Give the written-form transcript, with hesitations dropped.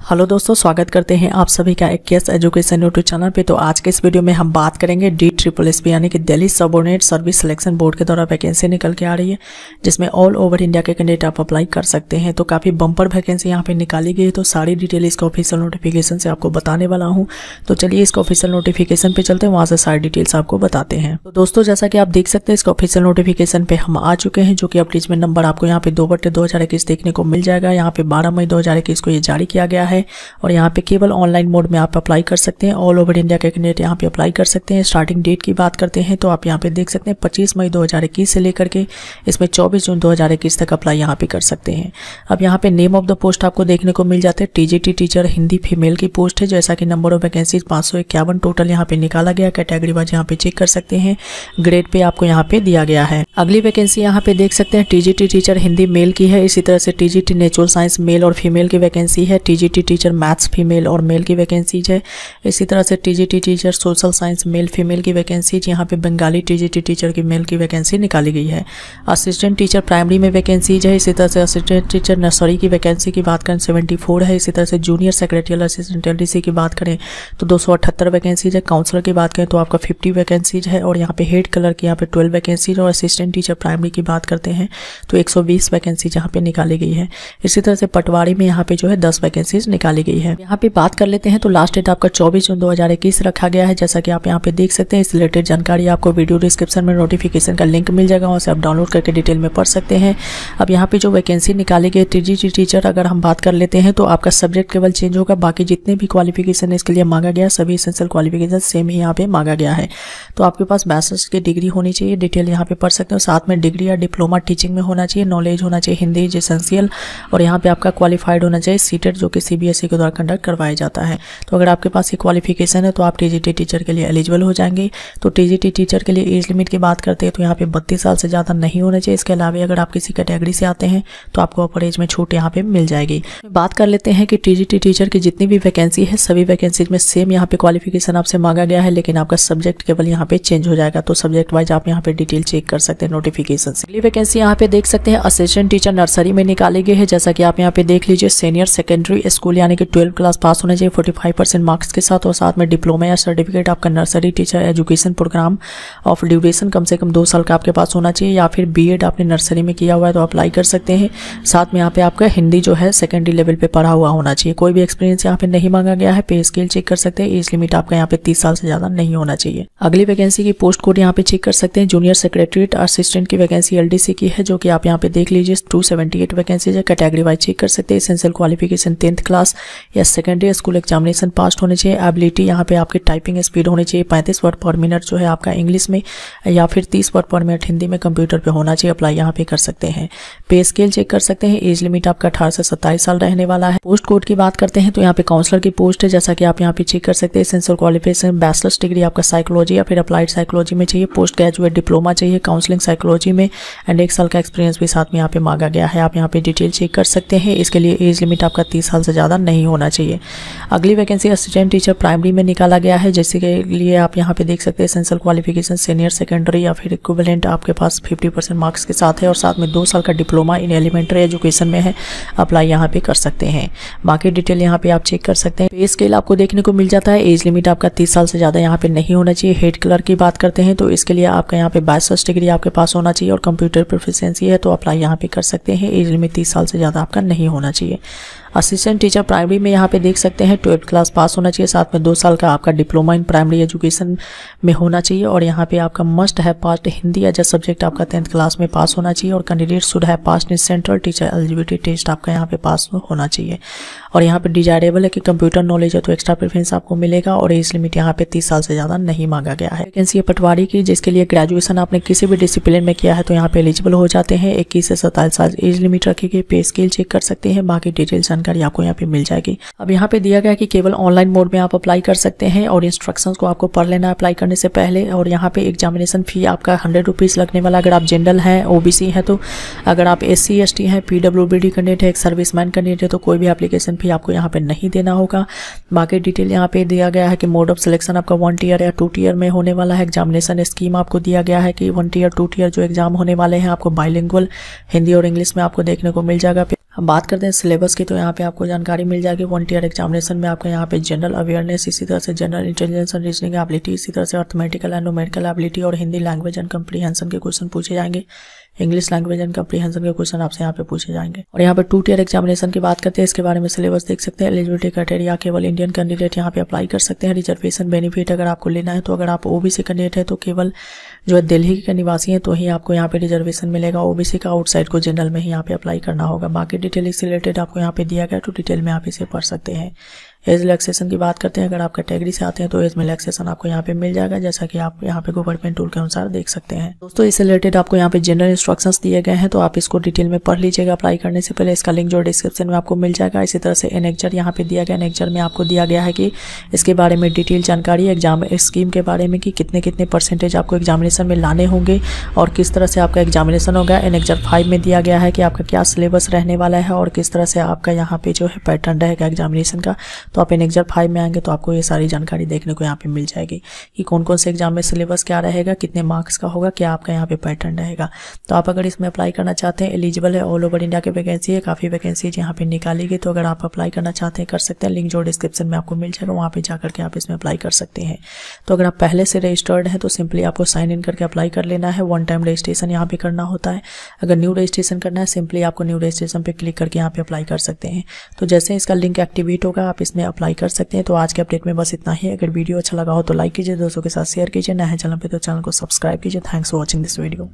Hello दोस्तों, स्वागत करते हैं आप सभी का एक्स एजुकेशन यूट्यूब चैनल पे। तो आज के इस वीडियो में हम बात करेंगे DSSB यानी कि Delhi subordinate service selection board के द्वारा वैकेंसी निकल के आ रही है, जिसमें ऑल ओवर इंडिया के कैंडिडेट आप अप्लाई कर सकते हैं। तो काफ़ी बम्पर वैकेंसी यहाँ पे निकाली गई है, तो सारी डिटेल इसका ऑफिशियल नोटिफिकेशन से आपको बताने वाला हूँ। तो चलिए इसका ऑफिशियल नोटिफिकेशन पे चलते हैं, वहाँ से सारी डिटेल्स आपको बताते हैं। तो दोस्तों, जैसा कि आप देख सकते हैं इसका ऑफिशियल नोटिफिकेशन पे हम आ चुके हैं, जो कि अपडेटमेंट नंबर आपको यहाँ पे 2/2021 देखने को मिल जाएगा। यहाँ पे 12 मई 2021 को ये जारी किया गया है और यहाँ पे केवल ऑनलाइन मोड में आप अप्लाई कर सकते हैं। ऑल ओवर इंडिया के कैंडिडेट यहाँ पे अप्लाई कर सकते हैं। स्टार्टिंग डेट की बात करते हैं तो आप यहाँ पे देख सकते हैं 25 मई 2021 से लेकर के इसमें 24 जून 2021 तक अप्लाई यहाँ पे कर सकते हैं। अब यहाँ पे नेम ऑफ द पोस्ट आपको देखने को मिल जाते हैं। TGT टीचर हिंदी फीमेल की पोस्ट है। जैसा कि नंबर ऑफ वैकेंसी 551 टोटल यहाँ पे निकाला गया। कैटेगरी वाइज यहाँ पे चेक कर सकते हैं। ग्रेड पे आपको यहाँ पे दिया गया है। अगली वैकेंसी यहाँ पे देख सकते हैं TGT टीचर हिंदी मेल की है। इसी तरह से TGT नेचुरल साइंस मेल और फीमेल की वैकेंसी है। TGT टीचर मैथ्स फीमेल और मेल की वैकेंसीज है। इसी तरह से TGT teacher social science male female की वैकेंसीज, यहाँ पे बंगाली TGT टीचर की मेल की वैकेंसी निकाली गई है। असिस्टेंट टीचर प्राइमरी में वैकेंसीज है। इसी तरह से असिस्टेंट टीचर नर्सरी की वैकेंसी की बात करें 74 है। इसी तरह से जूनियर सेक्रेटरियल असिस्टेंट LDC की बात करें तो 278 वैकेंसीज है। काउंसलर की बात करें तो आपका 50 वैकेंसीज है और यहाँ पे हेड कलर की यहाँ पे 12 वैकेंसीज और असिस्टेंट टीचर प्राइमरी की बात करते हैं तो 120 वैकेंसीज यहाँ पे निकाली गई है। इसी तरह से पटवारी में यहाँ पे जो है 10 वैकेंसीज निकाली गई है। यहाँ पे बात कर लेते हैं तो लास्ट डेट आपका 24 जून 2021 रखा गया है। जैसा कि आप यहाँ पे देख सकते हैं, इस रिलेटेड जानकारी आपको वीडियो डिस्क्रिप्शन में नोटिफिकेशन का लिंक मिल जाएगा, वहाँ से आप डाउनलोड करके डिटेल में पढ़ सकते हैं। अब यहाँ पे जो वैकेंसी निकाली गई TGT टीचर अगर हम बात कर लेते हैं तो आपका सब्जेक्ट केवल चेंज होगा, बाकी जितने भी क्वालिफिकेशन इसके लिए मांगा गया सभी एसेंशियल क्वालिफिकेशन सेम ही यहाँ पे मांगा गया है। तो आपके पास बैचलर्स की डिग्री होनी चाहिए, डिटेल यहाँ पे पढ़ सकते हो। साथ में डिग्री या डिप्लोमा टीचिंग में होना चाहिए, नॉलेज होना चाहिए हिंदी एसेंशियल, और यहाँ पे आपका क्वालिफाइड होना चाहिए सीटेट, जो कि CBSE के द्वारा कंडक्ट करवाया जाता है। तो अगर आपके पास ये क्वालिफिकेशन है तो आप TGT टीचर के लिए एलिजिबल हो जाएंगे। तो TGT टीचर के लिए एज लिमिट की बात करते हैं तो यहाँ पे 32 साल से ज़्यादा नहीं होना चाहिए। इसके अलावा अगर आप किसी कैटेगरी से आते हैं तो आपको अपर एज में छूट यहाँ पे मिल जाएगी। बात कर लेते हैं कि TGT टीचर की जितनी भी वैकेंसी है सभी वैकेंसीज में सेम यहाँ पे क्वालिफिकेशन आपसे मांगा गया है, लेकिन आपका सब्जेक्ट केवल यहाँ पे चेंज हो जाएगा। तो सब्जेक्ट वाइज आप यहाँ पे डिटेल चेक कर सकते हैं नोटिफिकेशन से। अगली वैकेंसी यहाँ पे देख सकते हैं असिस्टेंट टीचर नर्सरी में निकाली गई है। जैसा कि आप यहाँ पे देख लीजिए, सीनियर सेकेंडरी स्कूल यानी कि 12 क्लास पास होना चाहिए 45% मार्क्स के साथ, और साथ में डिप्लोमा या सर्टिफिकेट आपका nursery teacher education programme of duration कम से कम 2 साल का आपके पास होना चाहिए, या फिर BEd आपने नर्सरी में किया हुआ है तो अप्लाई कर सकते हैं। साथ में यहाँ पे आपका हिंदी जो है सेकेंडरी लेवल पे पढ़ा हुआ होना चाहिए। कोई भी एक्सपीरियंस यहाँ पे नहीं मांगा गया है। पे स्केल चेक कर सकते हैं। एज लिमिट आपका यहाँ पे 30 साल से ज्यादा नहीं होना चाहिए। अगली वैकेंसी की पोस्ट कोड यहाँ पे चेक कर सकते हैं। जूनियर सेक्रेटरीट असिस्टेंट की वैकेंसी LDC की है, जो कि आप यहाँ पे देख लीजिए 278 वैकेंसीज है। कैटेगरी वाइज चेक कर सकते हैं। एसेंशियल क्वालिफिकेशन 10th क्लास या सेकेंडरी स्कूल एग्जामिनेशन पास होने चाहिए। एबिलिटी यहाँ पे आपकी टाइपिंग स्पीड होनी चाहिए 35 वर्ड पर मिनट जो है आपका इंग्लिश में, या फिर 30 वर्ड पर मिनट हिंदी में कंप्यूटर पे होना चाहिए। अप्लाई यहाँ पे कर सकते हैं। पे स्केल चेक कर सकते हैं। एज लिमिट आपका 18 से 27 साल रहने वाला है। पोस्ट कोड की बात करते हैं तो यहाँ पे काउंसलर की पोस्ट है। जैसा कि आप यहाँ पे चेक कर सकते हैं। एसेंशियल क्वालिफिकेशन बैचलर्स डिग्री आपका साइकोलॉजी या फिर अप्लाइड साइकोलॉजी में चाहिए। पोस्ट ग्रेजुएट डिप्लोमा चाहिए काउंसलिंग साइकोलॉजी में, एंड 1 साल का एक्सपीरियंस भी साथ में यहाँ पे मांगा गया है। आप यहाँ पे डिटेल चेक कर सकते हैं। इसके लिए एज लिमिट आपका 30 साल से ज्यादा नहीं होना चाहिए। अगली वैकेंसी असिस्टेंट टीचर प्राइमरी में निकाला गया है, जैसे के लिए आप यहाँ पे देख सकते हैं। एसेंशियल क्वालिफिकेशन सीनियर सेकेंडरी या फिर इक्विवेलेंट आपके पास 50% मार्क्स के साथ है, और साथ में 2 साल का डिप्लोमा इन एलिमेंट्री एजुकेशन में है। अप्लाई यहाँ पे कर सकते हैं। बाकी डिटेल यहाँ पे आप चेक कर सकते हैं। पे स्केल आपको देखने को मिल जाता है। एज लिमिट आपका 30 साल से ज्यादा यहाँ पे नहीं होना चाहिए। हेड कलर की बात करते हैं तो इसके लिए आपका यहाँ पे बैचलर्स डिग्री आपके पास होना चाहिए और कंप्यूटर प्रोफिशिएंसी है, तो अप्लाई यहाँ पे कर सकते हैं। एज लिमिट 30 साल से ज्यादा आपका नहीं होना चाहिए। असिस्टेंट टीचर प्राइमरी में यहाँ पे देख सकते हैं 12th क्लास पास होना चाहिए। साथ में 2 साल का आपका डिप्लोमा इन प्राइमरी एजुकेशन में होना चाहिए, और यहाँ पे आपका मस्ट है पास हिंदी एज अ सब्जेक्ट आपका 10th क्लास में पास होना चाहिए, और कैंडिडेट शुड है pass in central teacher eligibility test आपका यहाँ पे पास होना चाहिए। और यहाँ पे डिजायरेबल है कि कंप्यूटर नॉलेज है तो एक्स्ट्रा प्रेफरेंस आपको मिलेगा, और एज लिमिट यहाँ पे 30 साल से ज्यादा नहीं मांगा गया है। वैकेंसी पटवारी की, जिसके लिए ग्रेजुएशन आपने किसी भी डिसिप्लिन में किया है तो यहाँ पे एलिजिबल हो जाते हैं। 21 से 27 साल एज लिमिट रखी गई। पे स्केल चेक कर सकते हैं। बाकी डिटेल जानकारी आपको यहाँ पे मिल जाएगी। अब यहाँ पे दिया गया कि केवल ऑनलाइन मोड में आप अप्लाई कर सकते हैं, और इंस्ट्रक्शंस को आपको पढ़ लेना अप्लाई करने से पहले। और यहाँ पे एग्जामिनेशन फी आपका 100 रुपीज़ लगने वाला, अगर आप जनरल हैं OBC हैं तो। अगर आप SC ST हैं, PWBD कैंडिडेट है, एक सर्विसमैन कैंडिडेट है तो कोई भी एप्लीकेशन फी आपको यहाँ पे नहीं देना होगा। बाकी डिटेल यहाँ पे दिया गया है कि मोड ऑफ सिलेक्शन आपका 1 टीयर या 2 टीयर में होने वाला है। एग्जामिनेशन स्कीम आपको दिया गया है कि 1 टीयर 2 टीयर जो एग्जाम होने वाले हैं आपको बाइलिंगुअल हिंदी और इंग्लिश में आपको देखने को मिल जाएगा। हम बात करते हैं सिलेबस की, तो यहाँ पे आपको जानकारी मिल जाएगी 1 ईयर एग्जामिनेशन में आपका यहाँ पे जनरल अवेयरनेस, इसी तरह से general intelligence and reasoning ability, इसी तरह से अर्थमेटिकल एंड न्यूमेरिकल एबिलिटी और हिंदी लैंग्वेज एंड कंप्रीहेंशन के क्वेश्चन पूछे जाएंगे। इंग्लिश लैंग्वेज एंड कंप्रीहेंशन के क्वेश्चन आपसे यहाँ पे पूछे जाएंगे। और यहाँ पे 2 ईयर एग्जामिनेशन की बात करते हैं, इसके बारे में सिलेबस देख सकते हैं। एलिजिबिलिटी क्राइटेरिया केवल इंडियन कैंडिडेट यहाँ पे अप्लाई कर सकते हैं। रिजर्वेशन बेनिफिट अगर आपको लेना है तो अगर आप ओबीसी कैंडिडेट है तो केवल जो है दिल्ली के निवासी हैं तो ही आपको यहाँ पे रिजर्वेशन मिलेगा। ओबीसी का आउटसाइड को जनरल में ही यहाँ पे अप्लाई करना होगा। बाकी डिटेल इससे रिलेटेड आपको यहाँ पे दिया गया, तो डिटेल में आप इसे पढ़ सकते हैं। एज रिलैक्सेशन की बात करते हैं, अगर आप कैटेगरी से आते हैं तो एज में रिलैक्सेशन आपको यहाँ पे मिल जाएगा, जैसा कि आप यहाँ पे गवर्नमेंट टूल के अनुसार देख सकते हैं। दोस्तों इससे रिलेटेड आपको यहाँ पे जनरल इंस्ट्रक्शंस दिए गए हैं, तो आप इसको डिटेल में पढ़ लीजिएगा अप्लाई करने से पहले। इसका लिंक जो डिस्क्रिप्शन में आपको मिल जाएगा। इसी तरह से एनेक्जर यहाँ पे दिया गया। एनेक्जर में आपको दिया गया है कि इसके बारे में डिटेल जानकारी, एग्जाम स्कीम के बारे में कि कितने परसेंटेज आपको एग्जामिनेशन में लाने होंगे और किस तरह से आपका एग्जामिनेशन होगा। एनेक्जर 5 में दिया गया है कि आपका क्या सिलेबस रहने वाला है और किस तरह से आपका यहाँ पे जो है पैटर्न रहेगा एग्जामिनेशन का। तो आप एनेक्जर 5 में आएंगे तो आपको ये सारी जानकारी देखने को यहाँ पे मिल जाएगी कि कौन कौन से एग्जाम में सिलेबस क्या रहेगा, कितने मार्क्स का होगा, क्या आपका यहाँ पे पैटर्न रहेगा। तो आप अगर इसमें अप्लाई करना चाहते हैं, एलिजिबल है, ऑल ओवर इंडिया की वैकेंसी है, काफ़ी वैकेंसी यहाँ पे निकाली गई। तो अगर आप अप्लाई करना चाहते हैं कर सकते हैं। लिंक जो डिस्क्रिप्शन में आपको मिल जाएगा, वहाँ पे जाकर के आप इसमें अप्लाई कर सकते हैं। तो अगर आप पहले से रजिस्टर्ड हैं तो सिंपली आपको साइन इन करके अप्लाई कर लेना है। 1 टाइम रजिस्ट्रेशन यहाँ पे करना होता है। अगर न्यू रजिस्ट्रेशन करना है सिंपली आपको न्यू रजिस्ट्रेशन पे क्लिक करके यहाँ पे अप्लाई कर सकते हैं। तो जैसे इसका लिंक एक्टिवेट होगा आप इसमें अप्लाई कर सकते हैं। तो आज के अपडेट में बस इतना ही। अगर वीडियो अच्छा लगा हो तो लाइक कीजिए, दोस्तों के साथ शेयर कीजिए, नए चैनल पे तो चैनल को सब्सक्राइब कीजिए। Thanks for watching this video.